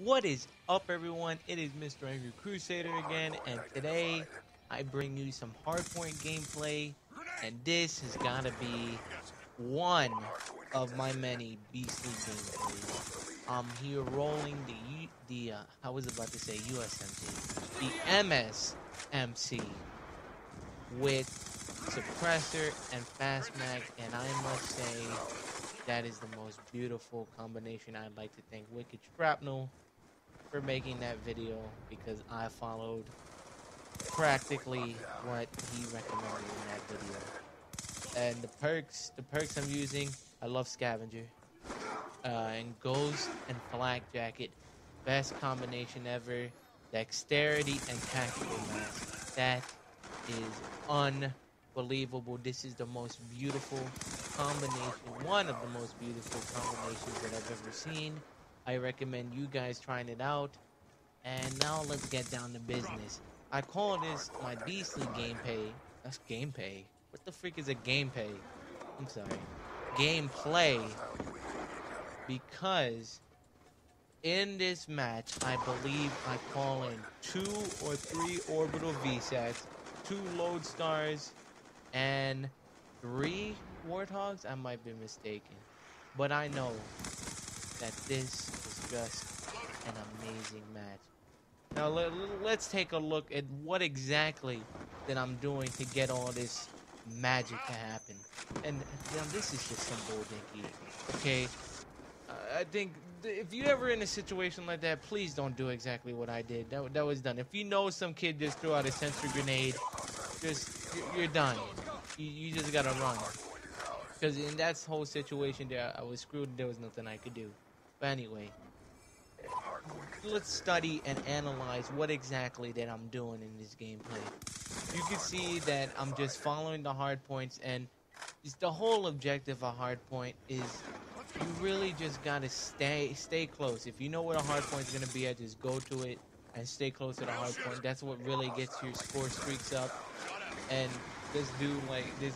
What is up, everyone? It is Mr. Angry Crusader again, and today I bring you some Hardpoint gameplay, and this has got to be one of my many beastly gameplays. I'm here rolling I was about to say USMC, the MSMC with suppressor and fast mag, and I must say that is the most beautiful combination. I'd like to thank Wicked Shrapnel for making that video because I followed practically what he recommended in that video. And the perks I'm using, I love Scavenger, and Ghost and Flak Jacket, best combination ever. Dexterity and Tactical Mask, that is unbelievable. This is the most beautiful combination, one of the most beautiful combinations that I've ever seen. I recommend you guys trying it out. And now let's get down to business. I call this my beastly gameplay. That's gameplay. What the freak is a gameplay? I'm sorry. Gameplay. Because in this match, I believe I call in 2 or 3 orbital VSATs, 2 Lodestars, and 3 Warthogs. I might be mistaken. But I know that this is just an amazing match. Now let's take a look at what exactly that I'm doing to get all this magic to happen. And this is just some bull dinky. Okay, I think if you're ever in a situation like that, please don't do exactly what I did. That was done. If you know some kid just threw out a sentry grenade, you're done. You just gotta run. Because in that whole situation there, I was screwed. There was nothing I could do. But anyway, let's study and analyze what exactly that I'm doing in this gameplay. You can see that I'm just following the hard points, and the whole objective of hardpoint is you really just gotta stay close. If you know where the hardpoint's gonna be at, just go to it and stay close to the hardpoint. That's what really gets your score streaks up. And there's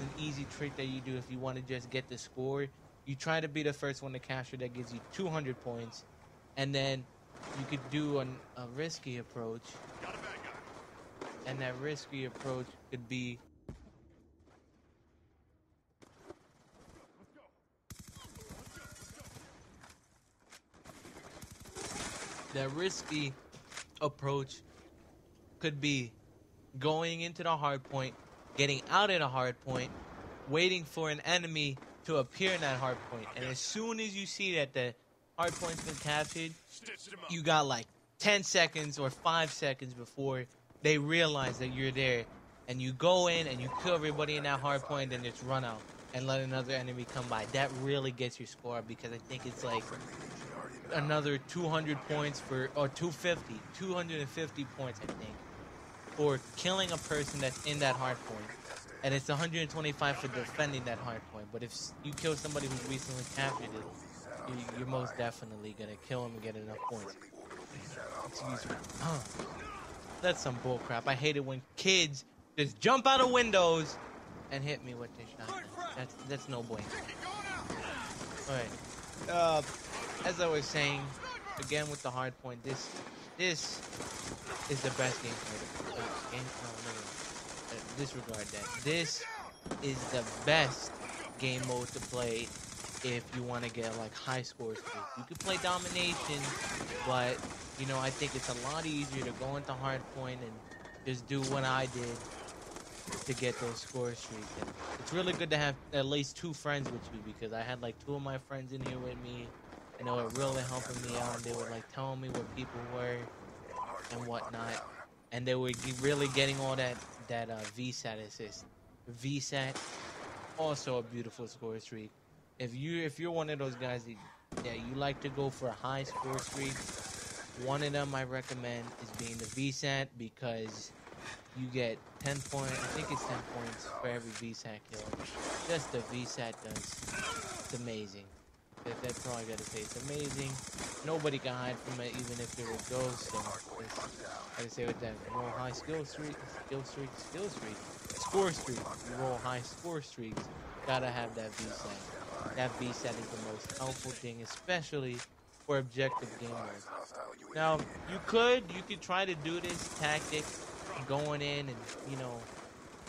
an easy trick that you do if you want to just get the score. You try to be the first one to capture. That gives you 200 points, and then you could do a risky approach, and that risky approach could be going into the hard point, getting out of the hard point, waiting for an enemy to appear in that hard point, and as soon as you see that the hard point's been captured, you got like 10 seconds or 5 seconds before they realize that you're there, and you go in and you kill everybody in that hard point, and just run out and let another enemy come by. That really gets your score up, because I think it's like another 200 points or 250 points, I think, for killing a person that's in that hard point. And it's 125 for defending that hard point. But if you kill somebody who's recently captured it, you're most definitely gonna kill him and get enough points. Excuse me. That's some bullcrap. I hate it when kids just jump out of windows and hit me with their shotgun. That's no bueno. Alright. As I was saying, again with the hard point, this is the best game for disregard that. This is the best game mode to play if you want to get like high scores. You could play domination, but you know, I think it's a lot easier to go into hardpoint and just do what I did to get those score streaks. And it's really good to have at least 2 friends with you, because I had like 2 of my friends in here with me, and they were really helping me out. They were like telling me what people were and whatnot, and they were really getting all that VSAT assist. VSAT, also a beautiful score streak. If you're one of those guys that you like to go for a high score streak, one of them I recommend is being the VSAT, because you get 10 points. I think it's 10 points for every VSAT kill. Just the VSAT does. It's amazing. That's all I gotta say. It's amazing. Nobody can hide from it, even if they're a ghost. So I gotta say with that, roll high score streak. You roll high score streaks. Gotta have that VSAT. That VSAT is the most helpful thing, especially for objective game mode. Now, you could try to do this tactic going in and, you know,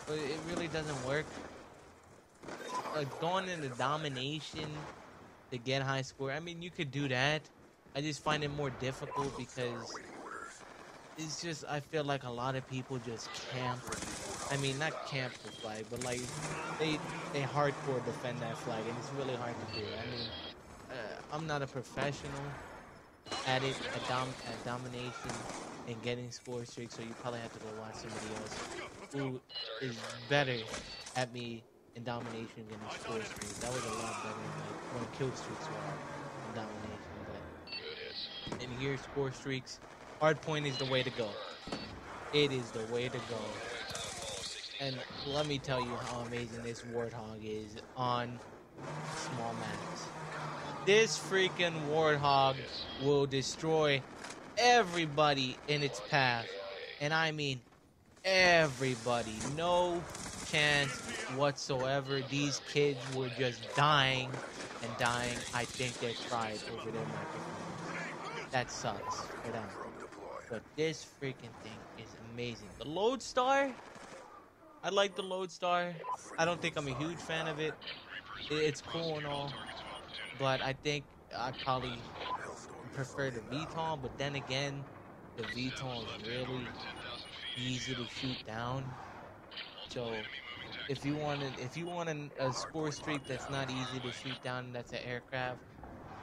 but it really doesn't work. Like going into domination to get high score. I mean, you could do that. I just find it more difficult because it's just, I feel like a lot of people just camp. I mean, not camp the flag, but like they hardcore defend that flag, and it's really hard to do. I mean, I'm not a professional at it, at domination and getting score streaks, so you probably have to go watch somebody else who is better at me in domination getting score streaks. That was a lot better like when kill streaks were in domination, but in here score streaks, hardpoint is the way to go. It is the way to go. And let me tell you how amazing this Warthog is on small maps. This freaking Warthog will destroy everybody in its path. And I mean everybody. No chance whatsoever. These kids were just dying and dying. I think they cried over their microphones. That sucks for them. But this freaking thing is amazing. The Lodestar? I like the Lodestar. I don't think I'm a huge fan of it. It's cool and all. But I think I probably prefer the VTOL, but then again, the VTOL is really easy to shoot down. So if you want a score streak that's not easy to shoot down, that's an aircraft,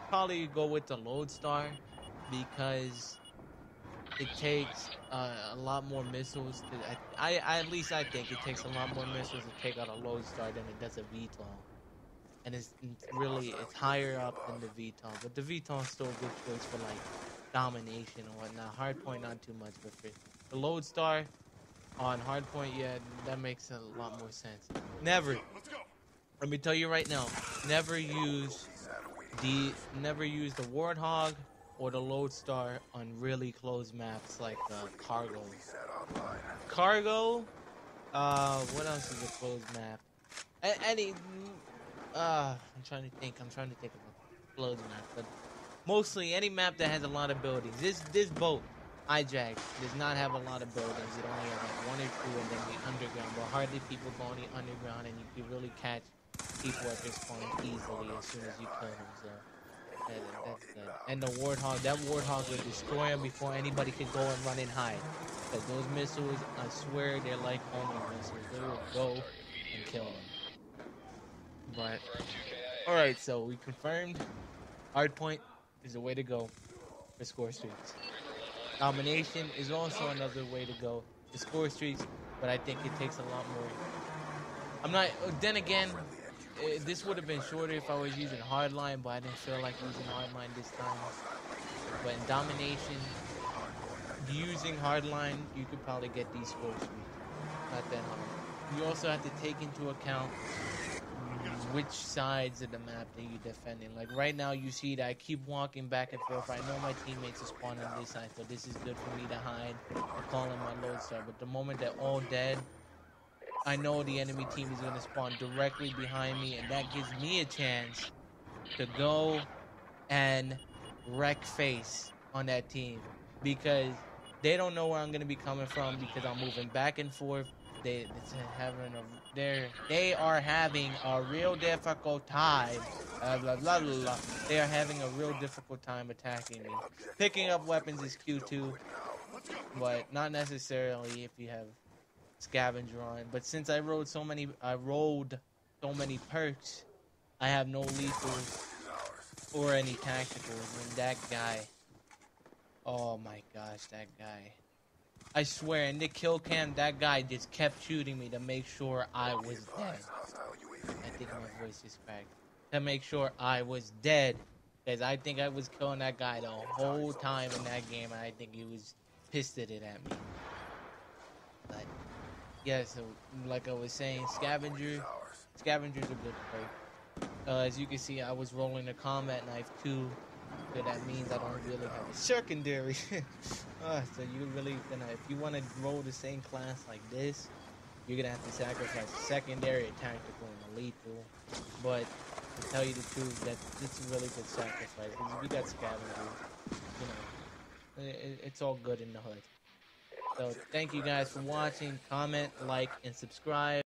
probably go with the Lodestar because it takes a lot more missiles to. At least I think it takes a lot more missiles to take out a Lodestar than it does a VTOL. And it's higher up than the VTOL, but the VTOL is still a good choice for like domination and whatnot. Hardpoint not too much, but for the Lodestar on Hardpoint, yeah, that makes a lot more sense. Never, let me tell you right now, never use the Warthog or the Lodestar on really closed maps like Cargo. Cargo. What else is a closed map? I'm trying to think of a closed map, but mostly any map that has a lot of buildings. This boat, Hijack, does not have a lot of buildings. It only has like one or two, and then the underground. But hardly people go on the underground, and you can really catch people at this point easily as soon as you kill them. So that's good. And the Warthog, that Warthog will destroy them before anybody can go and run and hide. Because those missiles, I swear, they're like homing missiles. They will go and kill them. But alright, so we confirmed Hardpoint is the way to go for score streaks. Domination is also another way to go for score streaks, but I think it takes a lot more. Then again, this would have been shorter if I was using Hardline, but I didn't feel like using Hardline this time. But in domination, using Hardline, you could probably get these score streaks. Not that hard. You also have to take into account which sides of the map that you're defending. Like right now, you see that I keep walking back and forth. I know my teammates are spawning on this side, so this is good for me to hide and call in my Lodestar. But the moment they're all dead, I know the enemy team is going to spawn directly behind me, and that gives me a chance to go and wreck face on that team because they don't know where I'm going to be coming from because I'm moving back and forth. They are having a real difficult time. They are having a real difficult time attacking me. Picking up weapons is Q2, but not necessarily if you have scavenger on. But since I rolled so many perks, I have no lethals or any tacticals. And that guy, oh my gosh, that guy. I swear, in the kill cam, that guy just kept shooting me to make sure I was dead. I think my voice is cracked. To make sure I was dead. Because I think I was killing that guy the whole time in that game, and I think he was pissed at it at me. But, yeah, so, like I was saying, Scavenger's a good perk. As you can see, I was rolling a combat knife too. So that means I don't really have a secondary. So you really gonna, if you want to roll the same class like this, you're gonna have to sacrifice a secondary, a tactical, and a lethal. But to tell you the truth, that it's a really good sacrifice. Because if you got scavengers, you know, it's all good in the hood. So thank you guys for watching. Comment, like, and subscribe.